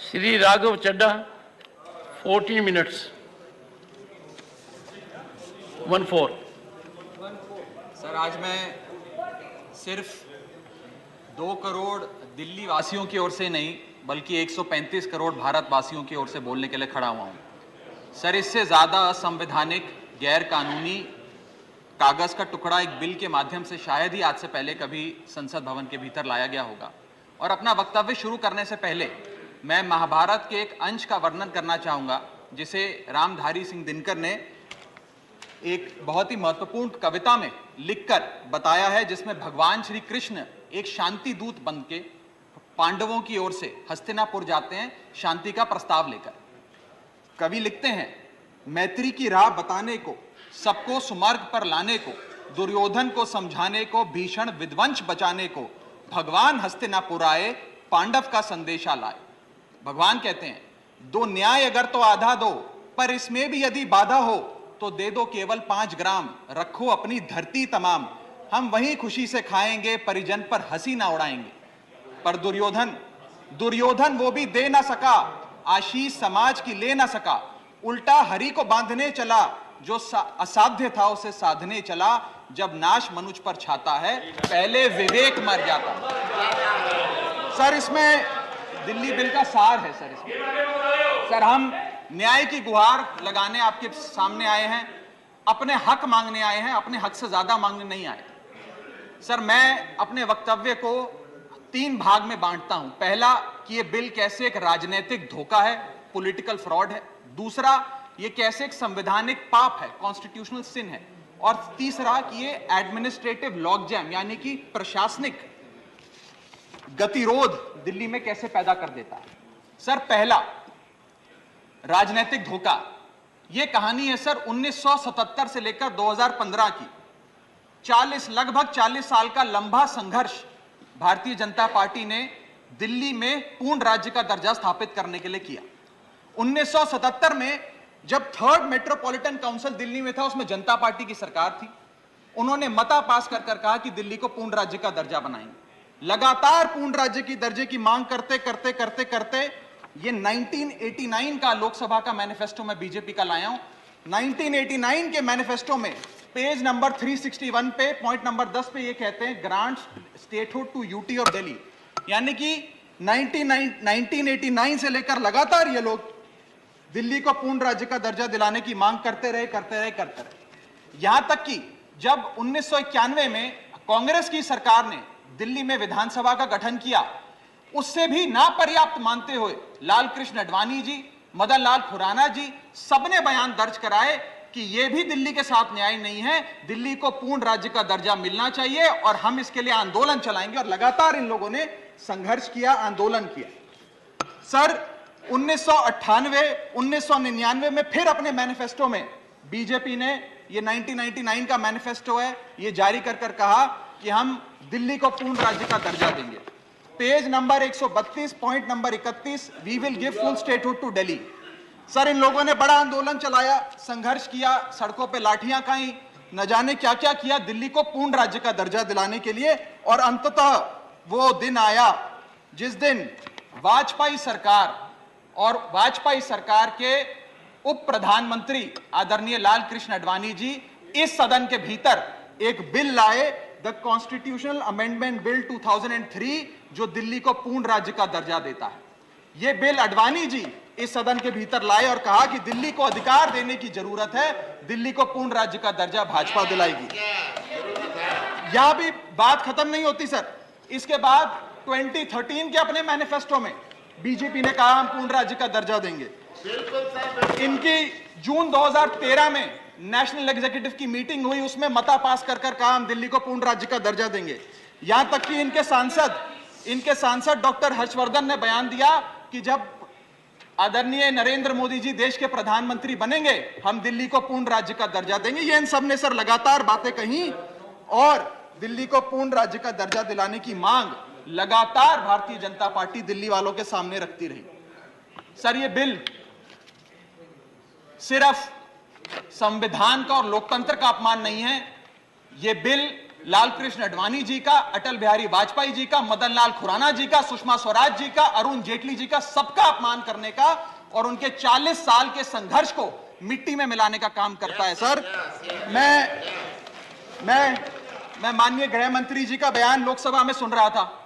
श्री राघव चड्डा 14 minutes 14। Sir, आज मैं सिर्फ 2 करोड़ दिल्ली वासियों की ओर से नहीं बल्कि 135 करोड़ भारतवासियों की ओर से बोलने के लिए खड़ा हुआ हूं। सर, इससे ज्यादा असंवैधानिक, गैर कानूनी कागज का टुकड़ा एक बिल के माध्यम से शायद ही आज से पहले कभी संसद भवन के भीतर लाया गया होगा। और अपना वक्तव्य शुरू करने से पहले मैं महाभारत के एक अंश का वर्णन करना चाहूंगा जिसे रामधारी सिंह दिनकर ने एक बहुत ही महत्वपूर्ण कविता में लिखकर बताया है, जिसमें भगवान श्री कृष्ण एक शांति दूत बनके पांडवों की ओर से हस्तिनापुर जाते हैं शांति का प्रस्ताव लेकर। कवि लिखते हैं, मैत्री की राह बताने को, सबको सुमार्ग पर लाने को, दुर्योधन को समझाने को, भीषण विध्वंस बचाने को, भगवान हस्तिनापुर आए, पांडव का संदेशा लाए। भगवान कहते हैं, दो न्याय अगर तो आधा दो, पर इसमें भी यदि बाधा हो तो दे दो केवल 5 ग्राम, रखो अपनी धरती तमाम, हम वहीं खुशी से खाएंगे, परिजन पर हंसी ना उड़ाएंगे। पर दुर्योधन वो भी दे ना सका, आशीष समाज की ले ना सका, उल्टा हरि को बांधने चला, जो असाध्य था उसे साधने चला, जब नाश मनुष्य पर छाता है, पहले विवेक मर जाता। सर, इसमें दिल्ली बिल का सार है। सर, हम न्याय की गुहार लगाने आपके सामने आए हैं, अपने हक मांगने आए हैं, अपने हक से ज्यादा मांगने नहीं आए। सर, मैं अपने वक्तव्य को 3 भाग में बांटता हूं। पहला कि यह बिल कैसे एक राजनीतिक धोखा है, पॉलिटिकल फ्रॉड है। दूसरा, यह कैसे एक संवैधानिक पाप है, कॉन्स्टिट्यूशनल सिन है। और तीसरा कि यह एडमिनिस्ट्रेटिव लॉकजैम यानी कि प्रशासनिक गतिरोध दिल्ली में कैसे पैदा कर देता है। सर, पहला राजनीतिक धोखा, यह कहानी है सर 1977 से लेकर 2015 की। लगभग 40 साल का लंबा संघर्ष भारतीय जनता पार्टी ने दिल्ली में पूर्ण राज्य का दर्जा स्थापित करने के लिए किया। 1977 में जब 3rd मेट्रोपॉलिटन काउंसिल दिल्ली में था, उसमें जनता पार्टी की सरकार थी। उन्होंने मता पास कर कहा कि दिल्ली को पूर्ण राज्य का दर्जा बनाएंगे। लगातार पूर्ण राज्य की दर्जे की मांग करते करते करते करते ये 1989 का लोकसभा का मैनिफेस्टो में बीजेपी का लाया हूं। 1989 के मैनिफेस्टो में पेज नंबर 361 पे पॉइंट नंबर 10 पे ये कहते हैं, grant statehood to UT of Delhi. यानी कि 1989 से लेकर लगातार ये लोग दिल्ली को पूर्ण राज्य का दर्जा दिलाने की मांग करते रहे। यहां तक कि जब 1991 में कांग्रेस की सरकार ने दिल्ली में विधानसभा का गठन किया, उससे भी नापर्याप्त मानते हुए लाल कृष्ण आडवाणी जी, मदन लाल खुराना जी सबने बयान दर्ज कराए कि यह भी दिल्ली के साथ न्याय नहीं है, दिल्ली को पूर्ण राज्य का दर्जा मिलना चाहिए और हम इसके लिए आंदोलन चलाएंगे। और लगातार इन लोगों ने संघर्ष किया, आंदोलन किया। सर, 1999 में फिर अपने मैनिफेस्टो में बीजेपी ने, ये 1999 का मैनिफेस्टो है, ये जारी कर कहा कि हम दिल्ली को पूर्ण राज्य का दर्जा देंगे। Page number 132 point number 31, we will give full statehood to Delhi. Sir, इन लोगों ने बड़ा आंदोलन चलाया, संघर्ष किया, सड़कों पे लाठियां खाई, न जाने क्या क्या किया दिल्ली को पूर्ण राज्य का दर्जा दिलाने के लिए। और अंततः वो दिन आया जिस दिन वाजपेयी सरकार के उप प्रधानमंत्री आदरणीय लाल कृष्ण आडवाणी जी इस सदन के भीतर एक बिल लाए, द कॉन्स्टिट्यूशनल अमेंडमेंट बिल 2003, जो दिल्ली को पूर्ण राज्य का दर्जा देता है। यह बिल आडवाणी जी इस सदन के भीतर लाए और कहा कि दिल्ली को अधिकार देने की जरूरत है, दिल्ली को पूर्ण राज्य का दर्जा भाजपा दिलाएगी। यहां भी बात खत्म नहीं होती सर। इसके बाद 2013 के अपने मैनिफेस्टो में बीजेपी ने कहा हम पूर्ण राज्य का दर्जा देंगे। इनकी जून 2013 में नेशनल एग्जीक्यूटिव की मीटिंग हुई, उसमें मता पास कर कहा हम दिल्ली को पूर्ण राज्य का दर्जा देंगे। यहां तक कि इनके सांसद डॉक्टर हर्षवर्धन ने बयान दिया कि जब आदरणीय नरेंद्र मोदी जी देश के प्रधानमंत्री बनेंगे, हम दिल्ली को पूर्ण राज्य का दर्जा देंगे। ये इन सब ने सर लगातार बातें कही और दिल्ली को पूर्ण राज्य का दर्जा दिलाने की मांग लगातार भारतीय जनता पार्टी दिल्ली वालों के सामने रखती रही। सर, ये बिल सिर्फ संविधान का और लोकतंत्र का अपमान नहीं है, यह बिल लालकृष्ण आडवाणी जी का, अटल बिहारी वाजपेयी जी का, मदन लाल खुराना जी का, सुषमा स्वराज जी का, अरुण जेटली जी का, सबका अपमान करने का और उनके 40 साल के संघर्ष को मिट्टी में मिलाने का काम करता है। सर, मैं माननीय गृह मंत्री जी का बयान लोकसभा में सुन रहा था।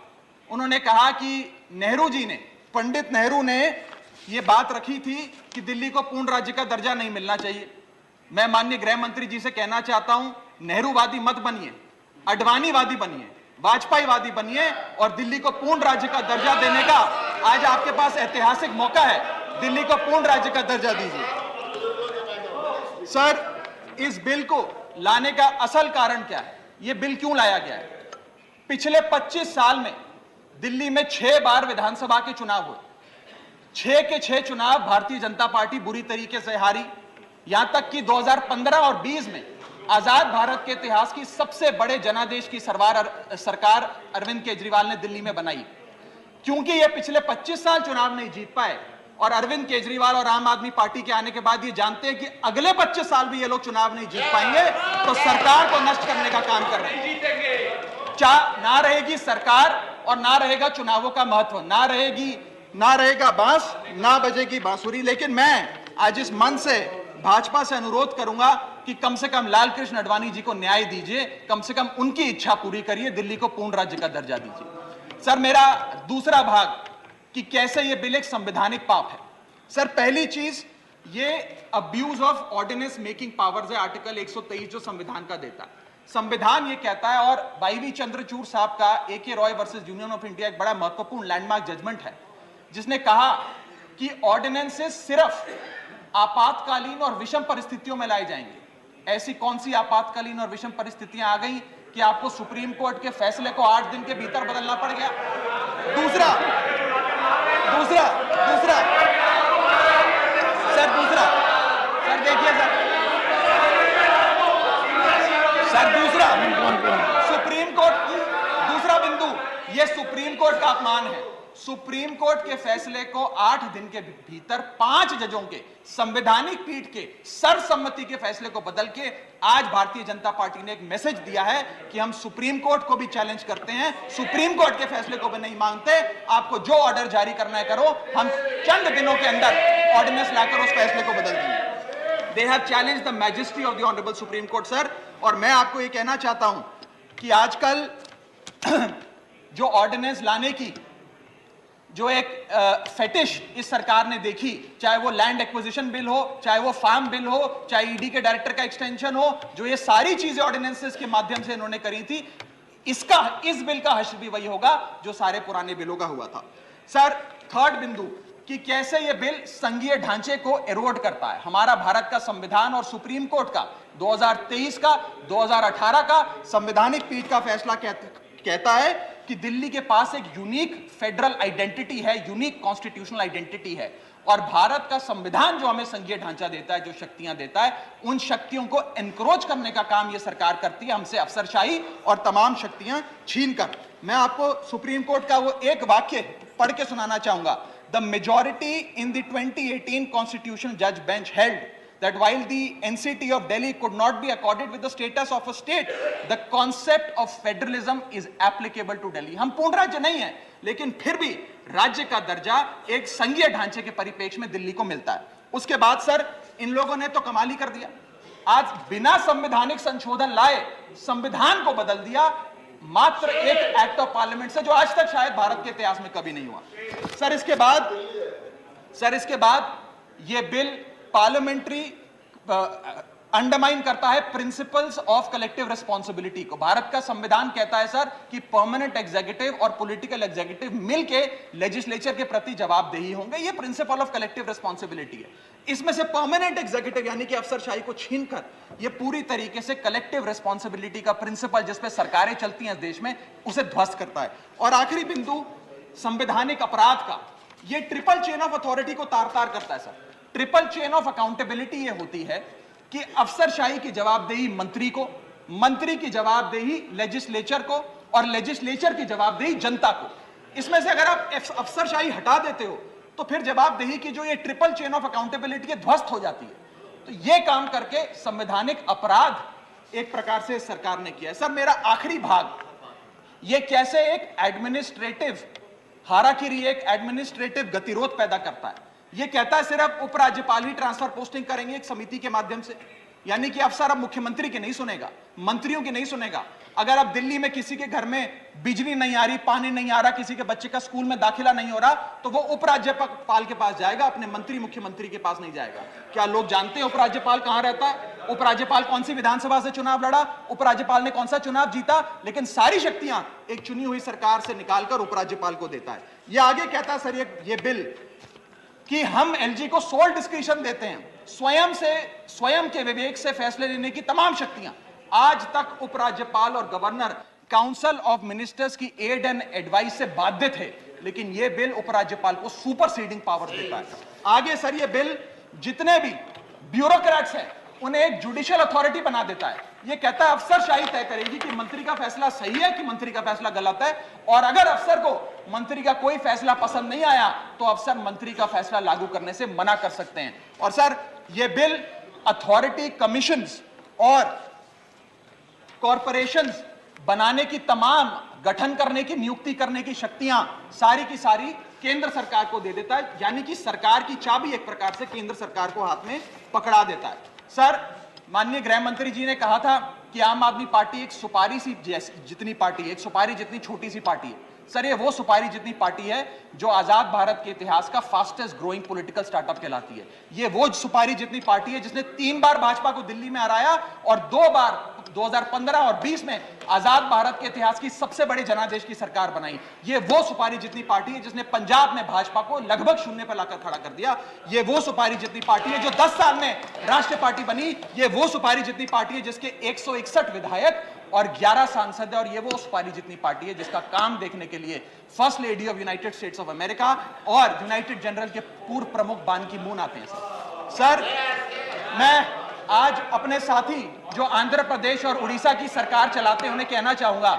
उन्होंने कहा कि नेहरू जी ने, पंडित नेहरू ने यह बात रखी थी कि दिल्ली को पूर्ण राज्य का दर्जा नहीं मिलना चाहिए। मैं माननीय गृह मंत्री जी से कहना चाहता हूं, नेहरूवादी मत बनिए, आडवाणीवादी बनिए, वाजपेयीवादी बनिए और दिल्ली को पूर्ण राज्य का दर्जा देने का आज आपके पास ऐतिहासिक मौका है। दिल्ली को पूर्ण राज्य का दर्जा दीजिए। सर, इस बिल को लाने का असल कारण क्या है? यह बिल क्यों लाया गया है? पिछले 25 साल में दिल्ली में 6 बार विधानसभा के चुनाव हुए। 6 के 6 चुनाव भारतीय जनता पार्टी बुरी तरीके से हारी। यहां तक कि 2015 और 20 में आजाद भारत के इतिहास की सबसे बड़े जनादेश की सरकार अरविंद केजरीवाल ने दिल्ली में बनाई। क्योंकि ये पिछले 25 साल चुनाव नहीं जीत पाए और अरविंद केजरीवाल और आम आदमी पार्टी के आने के बाद ये जानते हैं कि अगले 25 साल भी ये लोग चुनाव नहीं जीत पाएंगे, तो सरकार को नष्ट करने का काम कर रहे हैं। ना रहेगी सरकार और ना रहेगा चुनावों का महत्व, ना रहेगा बांस, ना बजेगी बांसुरी। लेकिन मैं आज इस मंच से भाजपा से अनुरोध करूंगा कि कम से कम लालकृष्ण आडवाणी जी को न्याय दीजिए, कम से कम उनकी इच्छा पूरी करिए, दिल्ली को पूर्ण राज्य का दर्जा दीजिए। सर, मेरा दूसरा भाग कि कैसे यह बिल एक संवैधानिक पाप है। सर, पहली चीज, ये abuse of ordinance making powers है, आर्टिकल 123 जो संविधान का देता है। संविधान ये कहता है, और वाईवी चंद्रचूड़ साहब का AK Roy versus union of India एक बड़ा महत्वपूर्ण लैंडमार्क जजमेंट है, जिसने कहा कि ऑर्डिनेंसेस सिर्फ आपातकालीन और विषम परिस्थितियों में लाए जाएंगे। ऐसी कौन सी आपातकालीन और विषम परिस्थितियां आ गई कि आपको सुप्रीम कोर्ट के फैसले को 8 दिन के भीतर बदलना पड़ गया? दूसरा सुप्रीम कोर्ट, दूसरा बिंदु, यह सुप्रीम कोर्ट का अपमान है। सुप्रीम कोर्ट के फैसले को 8 दिन के भीतर 5 जजों के संवैधानिक पीठ के सर्वसम्मति के फैसले को बदल के आज भारतीय जनता पार्टी ने एक मैसेज दिया है कि हम सुप्रीम कोर्ट को भी चैलेंज करते हैं, सुप्रीम कोर्ट के फैसले को भी नहीं मांगते। आपको जो ऑर्डर जारी करना है करो, हम चंद दिनों के अंदर ऑर्डिनेंस लाकर उस फैसले को बदल देंगे। They have challenged the majesty of the honourable supreme court. Sir, और मैं आपको यह कहना चाहता हूं कि आजकल जो ऑर्डिनेंस लाने की जो एक फेटिश इस सरकार ने देखी, चाहे वो लैंड एक्विजिशन बिल हो, चाहे वो फार्म बिल हो, चाहे ईडी के डायरेक्टर का एक्सटेंशन हो, जो ये सारी चीजें ऑर्डिनेंसेस के माध्यम से इन्होंने करी थी, इस बिल का हश्र भी वही होगा जो सारे पुराने बिलों का हुआ था। सर, थर्ड बिंदु कि कैसे ये बिल संघीय ढांचे को एरोड करता है। हमारा भारत का संविधान और सुप्रीम कोर्ट का 2023 का 2018 का संवैधानिक पीठ का फैसला कहता है कि दिल्ली के पास एक यूनिक फेडरल आइडेंटिटी है, यूनिक कॉन्स्टिट्यूशनल आइडेंटिटी है, और भारत का संविधान जो हमें संघीय ढांचा देता है, जो शक्तियां देता है, उन शक्तियों को एनक्रोच करने का काम यह सरकार करती है, हमसे अफसरशाही और तमाम शक्तियां छीनकर। मैं आपको सुप्रीम कोर्ट का वो एक वाक्य पढ़ के सुनाना चाहूंगा। The majority in the 2018 constitution जज bench held that while the NCT of Delhi could not be accorded with the status of a state, the concept of federalism is applicable to Delhi. हम पूर्ण राज्य नहीं है, लेकिन फिर भी राज्य का दर्जा एक संघीय ढांचे के परिप्रेक्ष्य में दिल्ली को मिलता है। उसके बाद सर, इन लोगों ने तो कमाल ही कर दिया। आज बिना संवैधानिक संशोधन लाए संविधान को बदल दिया, मात्र एक एक्ट ऑफ पार्लियामेंट से, जो आज तक शायद भारत के इतिहास में कभी नहीं हुआ। सर, इसके बाद ये बिल पार्लियामेंट्री अंडरमाइन करता है प्रिंसिपल्स ऑफ कलेक्टिव रिस्पांसिबिलिटी को। भारत का संविधान कहता है सर कि परमानेंट एग्जीक्यूटिव और पॉलिटिकल एग्जीक्यूटिव मिलके लेजिस्लेचर के प्रति जवाबदेही होंगे। ये प्रिंसिपल ऑफ कलेक्टिव रिस्पांसिबिलिटी है। इसमें से परमानेंट एग्जीक्यूटिव यानी कि अफसरशाही को छीनकर ये पूरी तरीके से कलेक्टिव रिस्पांसिबिलिटी का प्रिंसिपल, जिस पे सरकारें चलती हैं इस देश में, उसे ध्वस्त करता है। और आखिरी बिंदु संवैधानिक अपराध का, ये ट्रिपल चेन ऑफ अथॉरिटी को तार तार करता है sir. Triple chain of accountability ये होती है कि अफसरशाही की जवाबदेही मंत्री को, मंत्री की जवाबदेही लेजिस्लेचर को, और लेजिस्लेचर की जवाबदेही जनता को। इसमें से अगर आप अफसरशाही हटा देते हो तो फिर जवाबदेही की जो ये ट्रिपल चेन ऑफ अकाउंटेबिलिटी ध्वस्त हो जाती है। तो ये काम करके संवैधानिक अपराध एक प्रकार से सरकार ने किया है। सर मेरा आखिरी भाग, ये कैसे एक एडमिनिस्ट्रेटिव हाराकिरी, एक एडमिनिस्ट्रेटिव गतिरोध पैदा करता है। ये कहता है सिर्फ उपराज्यपाल ही ट्रांसफर पोस्टिंग करेंगे एक समिति के माध्यम से, यानी कि अफसर अब मुख्यमंत्री के नहीं सुनेगा, मंत्रियों की नहीं सुनेगा। अगर अब दिल्ली में किसी के घर में बिजली नहीं आ रही, पानी नहीं आ रहा, किसी के बच्चे का स्कूल में दाखिला नहीं हो रहा, तो वो उपराज्यपाल के पास जाएगा, अपने मंत्री मुख्यमंत्री के पास नहीं जाएगा। क्या लोग जानते हैं उपराज्यपाल कहां रहता है? उपराज्यपाल कौन सी विधानसभा से चुनाव लड़ा, उपराज्यपाल ने कौन सा चुनाव जीता? लेकिन सारी शक्तियां एक चुनी हुई सरकार से निकालकर उपराज्यपाल को देता है। ये आगे कहता है सर ये बिल कि हम एलजी को सोल डिस्क्रिशन देते हैं, स्वयं के विवेक से फैसले लेने की तमाम शक्तियां। आज तक उपराज्यपाल और गवर्नर काउंसिल ऑफ मिनिस्टर्स की एड एंड एडवाइस से बाध्य थे, लेकिन यह बिल उपराज्यपाल को सुपरसीडिंग पावर देता है। आगे सर यह बिल जितने भी ब्यूरोक्रेट्स हैं उन्हें एक जुडिशियल अथॉरिटी बना देता है। यह कहता है अफसरशाही तय करेगी कि मंत्री का फैसला सही है कि मंत्री का फैसला गलत है, और अगर अफसर को मंत्री का कोई फैसला पसंद नहीं आया तो अफसर मंत्री का फैसला लागू करने से मना कर सकते हैं। और सर यह बिल अथॉरिटी, कमीशंस और कॉरपोरेशंस बनाने की, तमाम गठन करने की, नियुक्ति करने की शक्तियां सारी की सारी केंद्र सरकार को दे देता है, यानी कि सरकार की चाबी एक प्रकार से केंद्र सरकार को हाथ में पकड़ा देता है। सर माननीय गृह मंत्री जी ने कहा था कि आम आदमी पार्टी एक सुपारी सी जितनी पार्टी है, एक सुपारी जितनी छोटी सी पार्टी है। सर ये वो सुपारी जितनी पार्टी है जो आजाद भारत के इतिहास का फास्टेस्ट ग्रोइंग पॉलिटिकल स्टार्टअप कहलाती है। ये वो सुपारी जितनी पार्टी है जिसने 3 बार भाजपा को दिल्ली में हराया और 2 बार 2015 और 20 में आजाद भारत के इतिहास की सबसे बड़ी जनादेश की सरकार बनाई। ये वो सुपारी जितनी पार्टी है जिसने पंजाब में भाजपा को लगभग शून्य पर लाकर खड़ा कर दिया। ये वो सुपारी जितनी पार्टी है जो 10 साल में राष्ट्रीय पार्टी बनी। ये वो सुपारी जितनी पार्टी है जिसके 161 विधायक और 11 सांसद है। और ये वो सुपारी जितनी पार्टी है जिसका काम देखने के लिए first lady of United states of America और यूनाइटेड जनरल के पूर्व प्रमुख बान की मून आते हैं। सर मैं आज अपने साथी जो आंध्र प्रदेश और उड़ीसा की सरकार चलाते हैं उन्हें कहना चाहूंगा,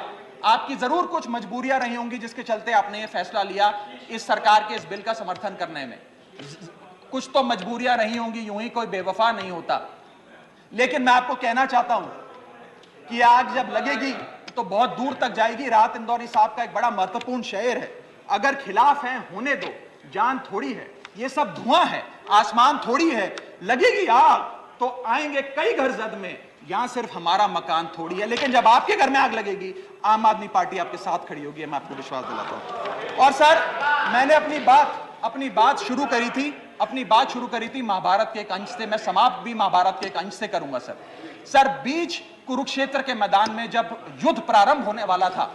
आपकी जरूर कुछ मजबूरियां रही होंगी जिसके चलते आपने ये फैसला लिया इस सरकार के इस बिल का समर्थन करने में। कुछ तो मजबूरियां रही होंगी, यूं ही कोई बेवफा नहीं होता। लेकिन मैं आपको कहना चाहता हूं कि आग जब लगेगी तो बहुत दूर तक जाएगी। राहत इंदौरी साहब का एक बड़ा महत्वपूर्ण शेर है, अगर खिलाफ है होने दो, जान थोड़ी है, ये सब धुआं है, आसमान थोड़ी है, लगेगी आग तो आएंगे कई घर जद में, यहां सिर्फ हमारा मकान थोड़ी है। लेकिन जब आपके घर में आग लगेगी आम आदमी पार्टी आपके साथ खड़ी होगी, मैं आपको विश्वास दिलाता हूं। और सर मैंने अपनी बात शुरू करी थी महाभारत के एक अंश से, मैं समाप्त भी महाभारत के एक अंश से करूंगा। सर बीच कुरुक्षेत्र के मैदान में जब युद्ध प्रारंभ होने वाला था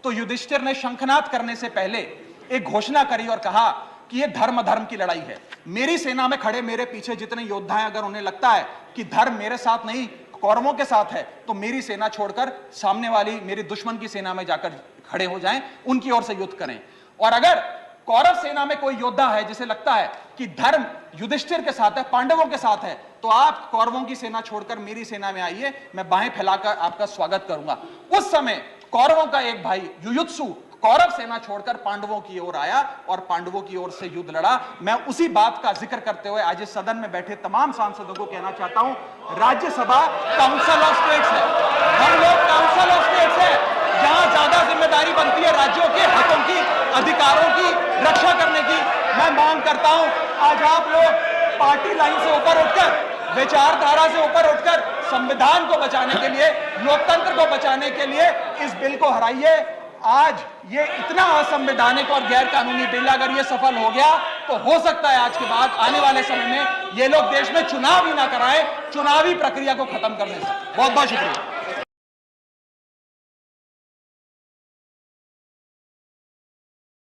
तो युधिष्ठिर ने शंखनाद करने से पहले एक घोषणा करी और कहा कि यह धर्म की लड़ाई है। मेरी सेना में खड़े मेरे पीछे जितने योद्धा हैं, अगर उन्हें लगता है कि धर्म मेरे साथ नहीं कौरवों के साथ है तो मेरी सेना छोड़कर सामने वाली मेरी दुश्मन की सेना में जाकर खड़े हो जाएं, उनकी ओर से युद्ध करें। और अगर कौरव सेना में कोई योद्धा है जिसे लगता है कि धर्म युधिष्ठिर के साथ है, पांडवों के साथ है, तो आप कौरवों की सेना छोड़कर मेरी सेना में आइए, मैं बाहें फैलाकर आपका स्वागत करूंगा। उस समय कौरवों का एक भाई युयुत्सु कौरव सेना छोड़कर पांडवों की ओर आया और पांडवों की ओर से युद्ध लड़ा। मैं उसी बात का जिक्र करते हुए आज इस सदन में बैठे तमाम सांसदों को कहना चाहता हूं, राज्यसभा काउंसिल ऑफ स्टेट्स है, हम लोग काउंसिल ऑफ स्टेट्स है, जहां ज्यादा जिम्मेदारी बनती है राज्यों के हकों की, अधिकारों की रक्षा करने की। मैं मांग करता हूं आज आप लोग पार्टी लाइन से ऊपर उठकर, विचारधारा से ऊपर उठकर संविधान को बचाने के लिए, लोकतंत्र को बचाने के लिए इस बिल को हराइए। आज ये इतना असंवैधानिक और गैर कानूनी बिल अगर ये सफल हो गया तो हो सकता है आज के बाद आने वाले समय में ये लोग देश में चुनाव ही ना कराएं, चुनावी प्रक्रिया को खत्म करने से। बहुत बहुत शुक्रिया।